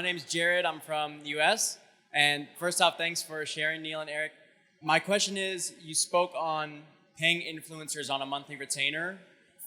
name's Jared. I'm from the US. And first off, thanks for sharing, Neil and Eric. My question is, you spoke on paying influencers on a monthly retainer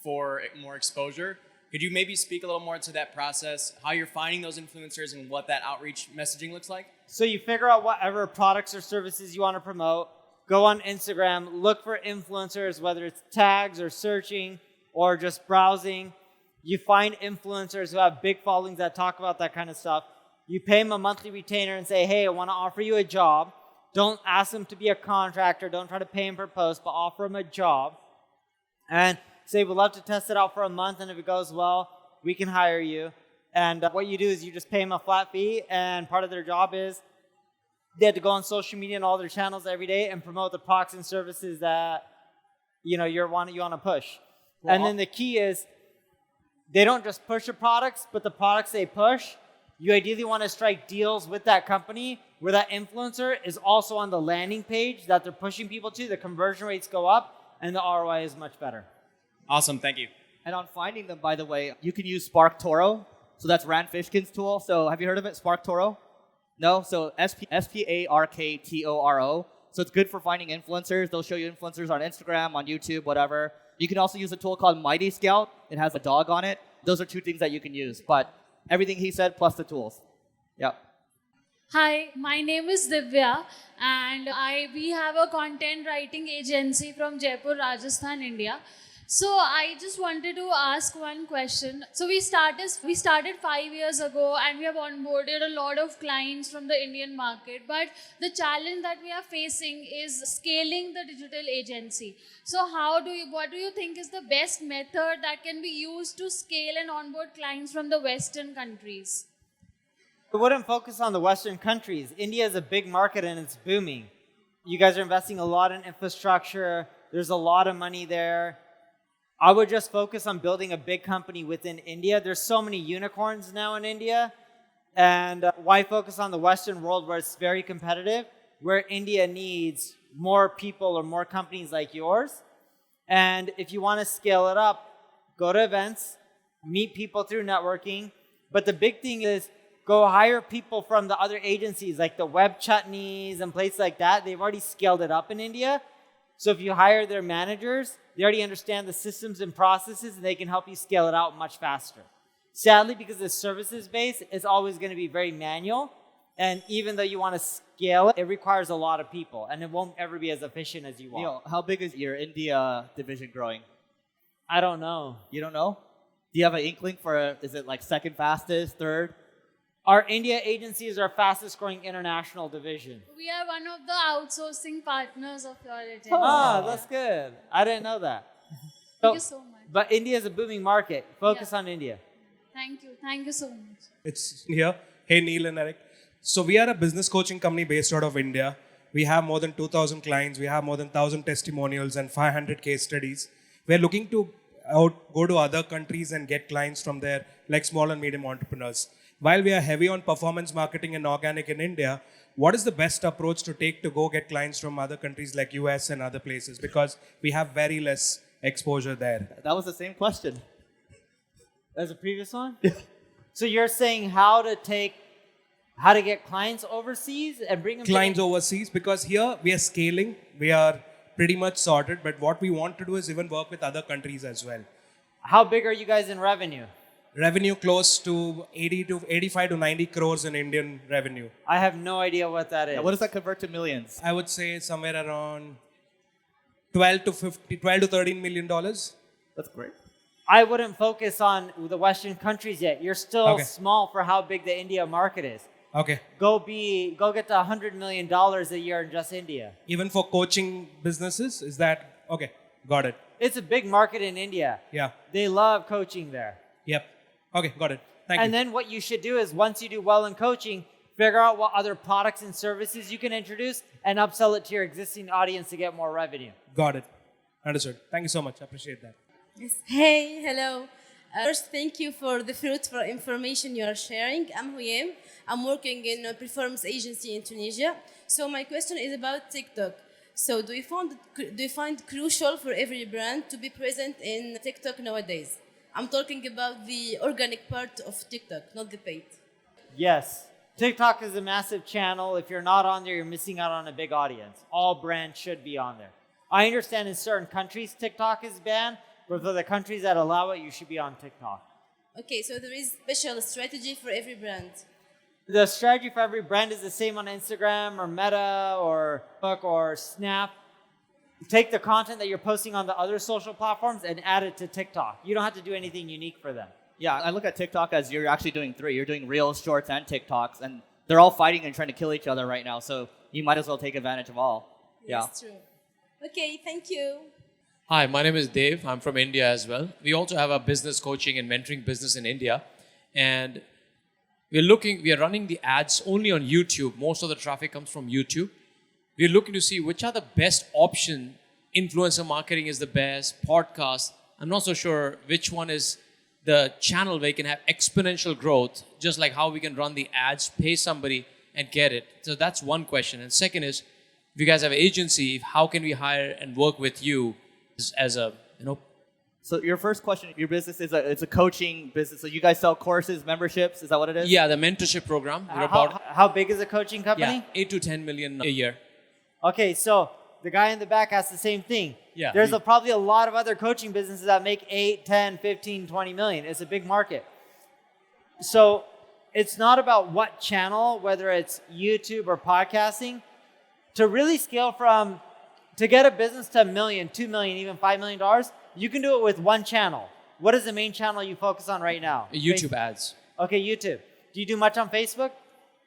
for more exposure. Could you maybe speak a little more to that process, how you're finding those influencers and what that outreach messaging looks like? So you figure out whatever products or services you want to promote, go on Instagram, look for influencers, whether it's tags or searching or just browsing. You find influencers who have big followings that talk about that kind of stuff. You pay them a monthly retainer and say, hey, I want to offer you a job. Don't ask them to be a contractor. Don't try to pay them per post, but offer them a job. And say, we'd love to test it out for a month, and if it goes well, we can hire you. And what you do is you just pay them a flat fee, and part of their job is they have to go on social media and all their channels every day and promote the products and services that you want to push. Cool. And then the key is they don't just push the products, but the products they push, you ideally want to strike deals with that company where that influencer is also on the landing page that they're pushing people to. The conversion rates go up and the ROI is much better. Awesome, thank you. And on finding them, by the way, you can use SparkToro. So that's Rand Fishkin's tool. So have you heard of it, SparkToro? No? So SPARKTORO. So it's good for finding influencers. They'll show you influencers on Instagram, on YouTube, whatever. You can also use a tool called Mighty Scout. It has a dog on it. Those are two things that you can use. But everything he said plus the tools. Yep. Hi, my name is Divya, and we have a content writing agency from Jaipur, Rajasthan, India. So I just wanted to ask one question. So we started 5 years ago, and we have onboarded a lot of clients from the Indian market. But the challenge that we are facing is scaling the digital agency. So what do you think is the best method that can be used to scale and onboard clients from the Western countries? I wouldn't focus on the Western countries. India is a big market and it's booming. You guys are investing a lot in infrastructure. There's a lot of money there. I would just focus on building a big company within India. There's so many unicorns now in India. And why focus on the Western world where it's very competitive, where India needs more people or more companies like yours. And if you want to scale it up, go to events, meet people through networking. But the big thing is go hire people from the other agencies like the Web Chutneys and places like that. They've already scaled it up in India. So if you hire their managers, they already understand the systems and processes and they can help you scale it out much faster. Sadly, because the services base is always going to be very manual. And even though you want to scale it, it requires a lot of people and it won't ever be as efficient as you want. Neil, how big is your India division growing? I don't know. You don't know? Do you have an inkling is it like second fastest, third? Our India agency is our fastest growing international division. We are one of the outsourcing partners of your agency. Ah, that's good. I didn't know that. Thank you so much. But India is a booming market. Focus on India. Thank you. Thank you so much. It's here. Hey, Neil and Eric. So we are a business coaching company based out of India. We have more than 2,000 clients. We have more than 1,000 testimonials and 500 case studies. We're looking to go to other countries and get clients from there, like small and medium entrepreneurs. While we are heavy on performance marketing and organic in India, what is the best approach to take to go get clients from other countries like US and other places? Because we have very less exposure there. That was the same question. As a previous one? So you're saying how to get clients overseas and bring them clients overseas, because here we are scaling, we are pretty much sorted, but what we want to do is even work with other countries as well. How big are you guys in revenue? Revenue close to 85 to 90 crores in Indian revenue. I have no idea what that is. Now, what does that convert to millions? I would say somewhere around 12 to 13 million dollars. That's great. I wouldn't focus on the Western countries yet. You're still small for how big the India market is. Okay. Go get to $100 million a year in just India. Even for coaching businesses, is that okay? Got it. It's a big market in India. Yeah. They love coaching there. Yep. Okay, got it. Thank you. And then what you should do is once you do well in coaching, figure out what other products and services you can introduce and upsell it to your existing audience to get more revenue. Got it. Understood. Thank you so much. I appreciate that. Yes. Hey, hello. First, thank you for the fruitful information you are sharing. I'm Huyem. I'm working in a performance agency in Tunisia. So my question is about TikTok. So do you find crucial for every brand to be present in TikTok nowadays? I'm talking about the organic part of TikTok, not the paid. Yes. TikTok is a massive channel. If you're not on there, you're missing out on a big audience. All brands should be on there. I understand in certain countries TikTok is banned, but for the countries that allow it, you should be on TikTok. Okay, so there is special strategy for every brand. The strategy for every brand is the same on Instagram or Meta or Facebook or Snap. Take the content that you're posting on the other social platforms and add it to TikTok. You don't have to do anything unique for them. Yeah, I look at TikTok as you're actually doing three. You're doing Reels, Shorts, and TikToks, and they're all fighting and trying to kill each other right now. So you might as well take advantage of all. Yeah. That's true. Okay, thank you. Hi, my name is Dave. I'm from India as well. We also have a business coaching and mentoring business in India. And we are running the ads only on YouTube. Most of the traffic comes from YouTube. We're looking to see which are the best option. Influencer marketing is the best, podcast. I'm not so sure which one is the channel where you can have exponential growth, just like how we can run the ads, pay somebody and get it. So that's one question. And second is, if you guys have an agency, how can we hire and work with you as a, So your first question, your business is it's a coaching business. So you guys sell courses, memberships. Is that what it is? Yeah, the mentorship program. We're about How big is a coaching company? 8 to 10 million a year. Okay, so the guy in the back asked the same thing. Yeah. There's probably a lot of other coaching businesses that make 8, 10, 15, 20 million. It's a big market. So it's not about what channel, whether it's YouTube or podcasting. To really scale to get a business to $1 million, $2 million, even $5 million, you can do it with one channel. What is the main channel you focus on right now? YouTube ads. Okay, YouTube. Do you do much on Facebook?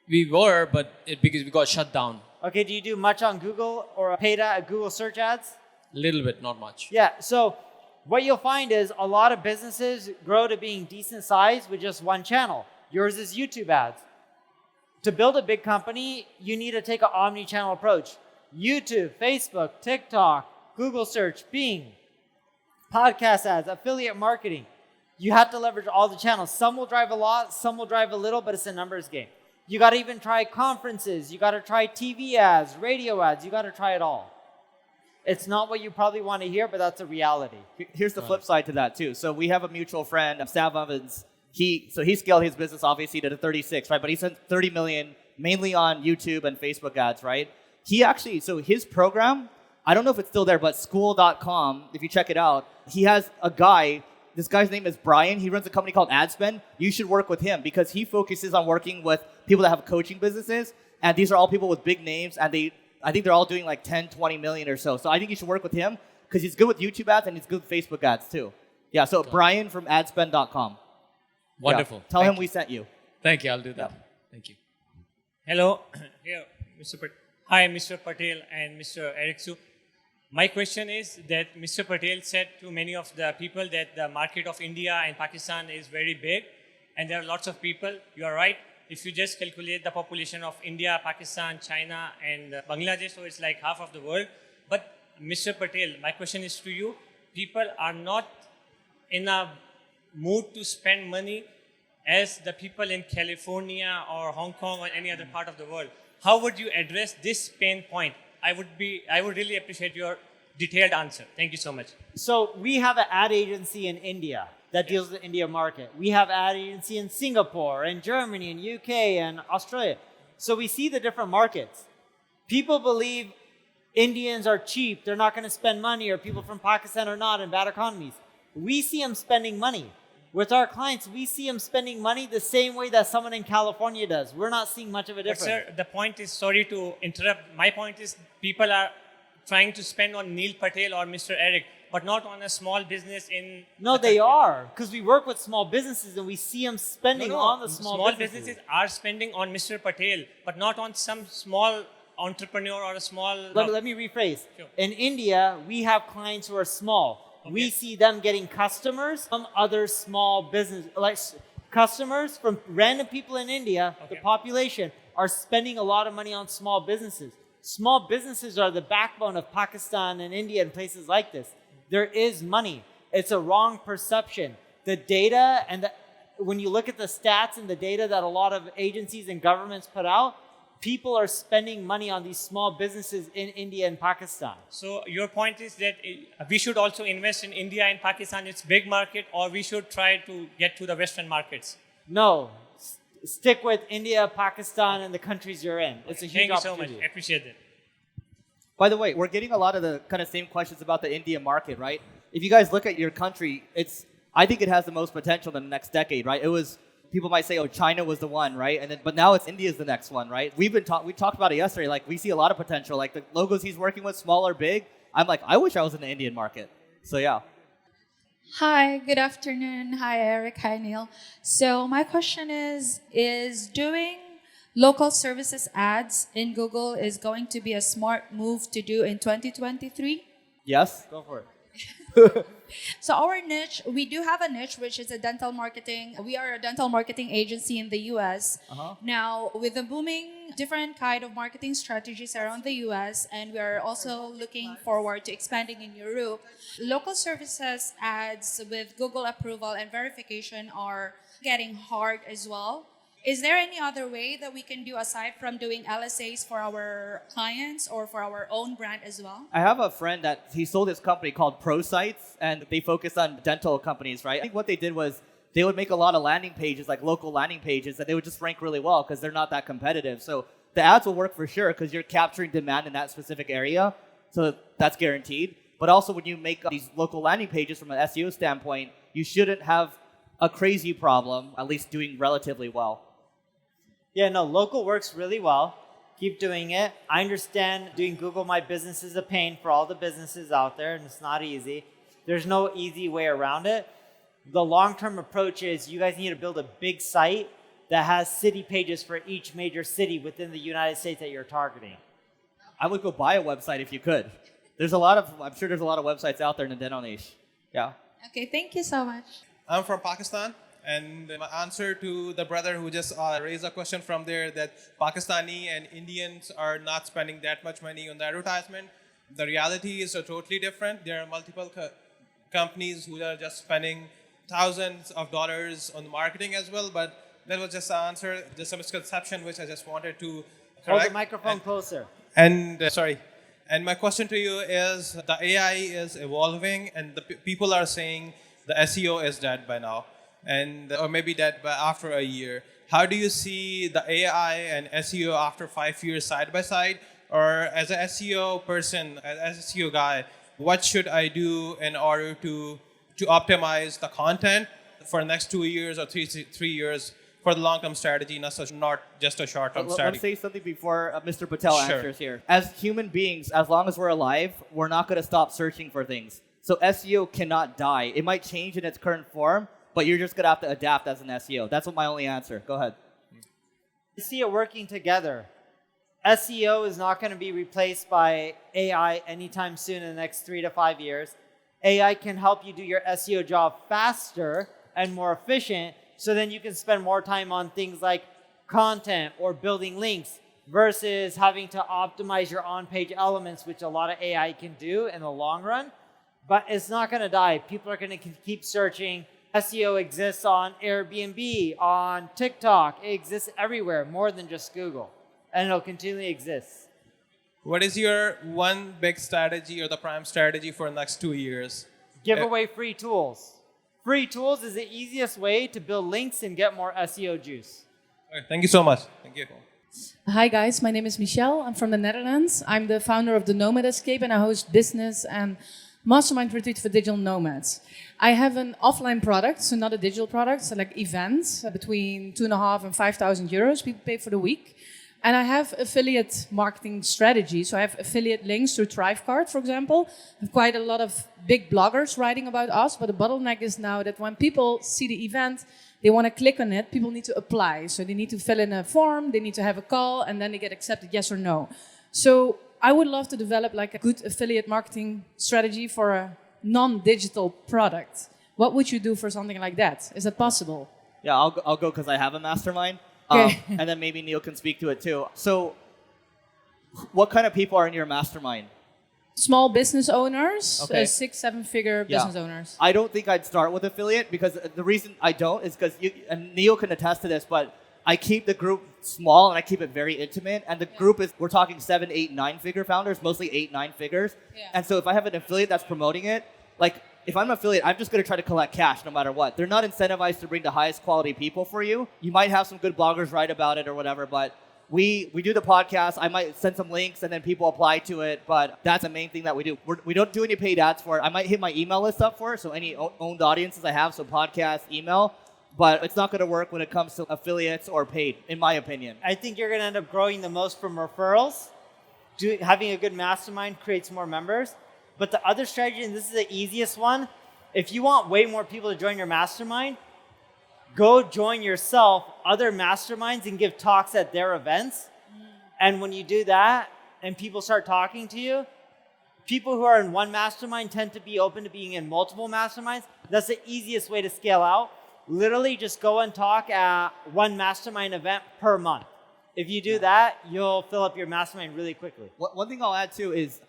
We were, but because we got shut down. Okay, do you do much on Google or paid Google search ads? A little bit, not much. Yeah, so what you'll find is a lot of businesses grow to being decent size with just one channel. Yours is YouTube ads. To build a big company, you need to take an omni-channel approach. YouTube, Facebook, TikTok, Google search, Bing, podcast ads, affiliate marketing. You have to leverage all the channels. Some will drive a lot, some will drive a little, but it's a numbers game. You got to even try conferences. You got to try TV ads, radio ads. You got to try it all. It's not what you probably want to hear, but that's a reality. Here's the flip side to that too. So we have a mutual friend, Sav Evans. He scaled his business obviously to 36, right? But he spent 30 million mainly on YouTube and Facebook ads, right? So his program, I don't know if it's still there, but school.com, if you check it out, he has a guy. This guy's name is Brian. He runs a company called AdSpend. You should work with him because he focuses on working with people that have coaching businesses. And these are all people with big names. And I think they're all doing like 10, 20 million or so. So I think you should work with him because he's good with YouTube ads and he's good with Facebook ads too. Yeah, so Brian from adspend.com. Wonderful. Yeah. Tell him we sent you. Thank you. I'll do that. Yeah. Thank you. Hello. Here, Hi, Mr. Patel and Mr. Eric Siu. My question is that Mr. Patel said to many of the people that the market of India and Pakistan is very big and there are lots of people. You are right. If you just calculate the population of India, Pakistan, China and Bangladesh, so it's like half of the world. But Mr. Patel, my question is to you. People are not in a mood to spend money as the people in California or Hong Kong or any other part of the world. How would you address this pain point? I would really appreciate your detailed answer. Thank you so much. So we have an ad agency in India that deals with the India market. We have ad agency in Singapore and Germany and UK and Australia. So we see the different markets. People believe Indians are cheap, they're not going to spend money, or people from Pakistan are not in bad economies. We see them spending money. With our clients, we see them spending money the same way that someone in California does. We're not seeing much of a difference. But sir, the point is, sorry to interrupt, my point is people are trying to spend on Neil Patel or Mr. Eric, but not on a small business in... No, they are, because we work with small businesses and we see them spending on the small businesses are spending on Mr. Patel, but not on some small entrepreneur or a small... Let me rephrase. Sure. In India, we have clients who are small. Okay. We see them getting customers from other small business, like customers from random people in India, the population, are spending a lot of money on small businesses. Small businesses are the backbone of Pakistan and India and places like this. There is money. It's a wrong perception. The data when you look at the stats and the data that a lot of agencies and governments put out, people are spending money on these small businesses in India and Pakistan. So your point is that we should also invest in India and Pakistan, it's big market, or we should try to get to the Western markets? No. stick with India, Pakistan, and the countries you're in. It's a huge Thank you so opportunity. much. I appreciate it. By the way, we're getting a lot of the kind of same questions about the India market, right? If you guys look at your country, I think it has the most potential in the next decade, right? People might say, oh, China was the one, right? But now it's India's the next one, right? We talked about it yesterday. Like, we see a lot of potential. Like, the logos he's working with, small or big. I'm like, I wish I was in the Indian market. So yeah. Hi, good afternoon. Hi, Eric. Hi, Neil. So my question is doing local services ads in Google is going to be a smart move to do in 2023? Yes? Go for it. So our niche, we do have a niche, which is a dental marketing. We are a dental marketing agency in the US. Now, with the booming different kind of marketing strategies around the US, and we are also looking forward to expanding in Europe, local services ads with Google approval and verification are getting hard as well. Is there any other way that we can do aside from doing LSAs for our clients or for our own brand as well? I have a friend that he sold his company called Pro Sites, and they focus on dental companies, right? I think what they did was they would make a lot of landing pages, like local landing pages, and they would just rank really well because they're not that competitive. So the ads will work for sure because you're capturing demand in that specific area. So that's guaranteed. But also when you make these local landing pages from an SEO standpoint, you shouldn't have a crazy problem, at least doing relatively well. Yeah, no, local works really well. Keep doing it. I understand doing Google My Business is a pain for all the businesses out there, and it's not easy. There's no easy way around it. The long-term approach is you guys need to build a big site that has city pages for each major city within the United States that you're targeting. I would go buy a website if you could. I'm sure there's a lot of websites out there in the dental niche. Yeah. Okay, thank you so much. I'm from Pakistan, and my answer to the brother who just raised a question from there that Pakistani and Indians are not spending that much money on the advertisement. The reality is totally different. There are multiple companies who are just spending thousands of dollars on marketing as well, but that was just an answer, just a misconception which I just wanted to correct. Hold the microphone closer. And sorry. And my question to you is, the AI is evolving, and the people are saying the SEO is dead by now, or maybe dead by after a year. How do you see the AI and SEO after 5 years side by side? Or as an SEO person, as a SEO guy, what should I do in order to optimize the content for the next 2 years or 3 years for the long-term strategy, not just a short-term strategy? Let me say something before Mr. Patel Sure. answers here. As human beings, as long as we're alive, we're not going to stop searching for things. So SEO cannot die. It might change in its current form, but you're just going to have to adapt as an SEO. That's what my only answer. Go ahead. You see it working together. SEO is not going to be replaced by AI anytime soon in the next 3 to 5 years. AI can help you do your SEO job faster and more efficient, so then you can spend more time on things like content or building links versus having to optimize your on-page elements, which a lot of AI can do in the long run. But it's not going to die. People are going to keep searching. SEO exists on Airbnb, on TikTok. It exists everywhere, more than just Google. And it'll continually exist. What is your one big strategy or the prime strategy for the next 2 years? Give away free tools. Free tools is the easiest way to build links and get more SEO juice. Okay, thank you so much. Thank you. Hi guys, my name is Michelle. I'm from the Netherlands. I'm the founder of the Nomad Escape, and I host business and Mastermind retreat for digital nomads. I have an offline product, so not a digital product, so like events between 2.5 and 5,000 euros people pay for the week. And I have affiliate marketing strategy. So I have affiliate links through Thrivecart, for example. I have quite a lot of big bloggers writing about us, but the bottleneck is now that when people see the event, they want to click on it, people need to apply. So they need to fill in a form, they need to have a call, and then they get accepted yes or no. So I would love to develop like a good affiliate marketing strategy for a non-digital product. What would you do for something like that? Is that possible? Yeah, I'll go because I have a mastermind. Okay. And then maybe Neil can speak to it too. So what kind of people are in your mastermind? Small business owners, Okay. 6-7 figure business owners. I don't think I'd start with affiliate because the reason I don't is because, and Neil can attest to this, but I keep the group small and I keep it very intimate. And the group is, we're talking 7, 8, 9 figure founders, mostly 8, 9 figures. Yeah. And so if I have an affiliate that's promoting it, like if I'm an affiliate, I'm just going to try to collect cash no matter what. They're not incentivized to bring the highest quality people for you. You might have some good bloggers write about it or whatever, but we do the podcast. I might send some links and then people apply to it, but that's the main thing that we do. We don't do any paid ads for it. I might hit my email list up for it, so any owned audiences I have, so podcast, email, but it's not going to work when it comes to affiliates or paid, in my opinion. I think you're going to end up growing the most from referrals. Having a good mastermind creates more members. But the other strategy, and this is the easiest one, if you want way more people to join your mastermind, go join yourself other masterminds and give talks at their events. And when you do that and people start talking to you, people who are in one mastermind tend to be open to being in multiple masterminds. That's the easiest way to scale out. Literally just go and talk at one mastermind event per month. If you do that, you'll fill up your mastermind really quickly. One thing I'll add too is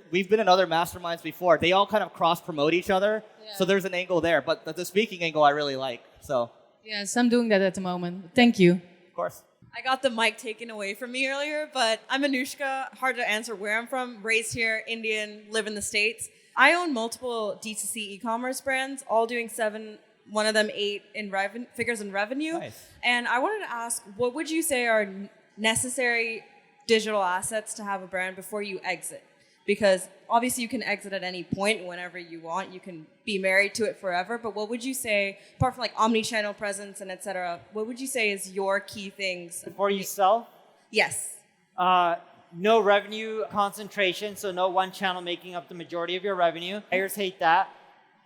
we've been in other masterminds before. They all kind of cross-promote each other. Yeah. So there's an angle there. But the speaking angle I really like. So. Yes, I'm doing that at the moment. Thank you. Of course. I got the mic taken away from me earlier, but I'm Anushka. Hard to answer where I'm from. Raised here, Indian, live in the States. I own multiple D2C e-commerce brands, all doing 7, one of them 8 in figures in revenue. Nice. And I wanted to ask, what would you say are necessary digital assets to have a brand before you exit? Because obviously you can exit at any point whenever you want. You can be married to it forever. But what would you say, apart from like omnichannel presence and etc., what would you say is your key things? Before you sell? Yes. No revenue concentration, so no one channel making up the majority of your revenue. Buyers hate that.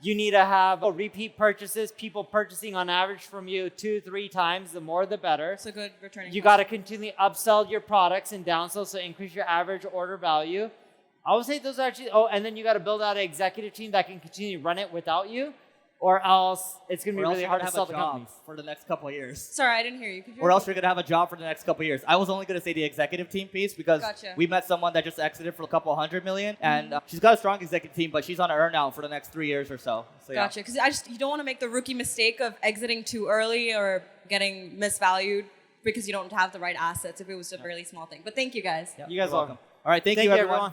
You need to have repeat purchases, people purchasing on average from you 2-3 times. The more, the better. So good returning. You got to continually upsell your products and downsell, so increase your average order value. I would say those are actually, and then you got to build out an executive team that can continue to run it without you, or else it's going to be really hard to sell the companies. For the next couple of years. Sorry, I didn't hear you. Or else you're going to have a job for the next couple of years. I was only going to say the executive team piece because we met someone that just exited for a couple $100 million, and she's got a strong executive team, but she's on an earn-out for the next 3 years or so. Gotcha, because you don't want to make the rookie mistake of exiting too early or getting misvalued because you don't have the right assets if it was a really small thing. But thank you guys. You guys are welcome. All right, thank you everyone.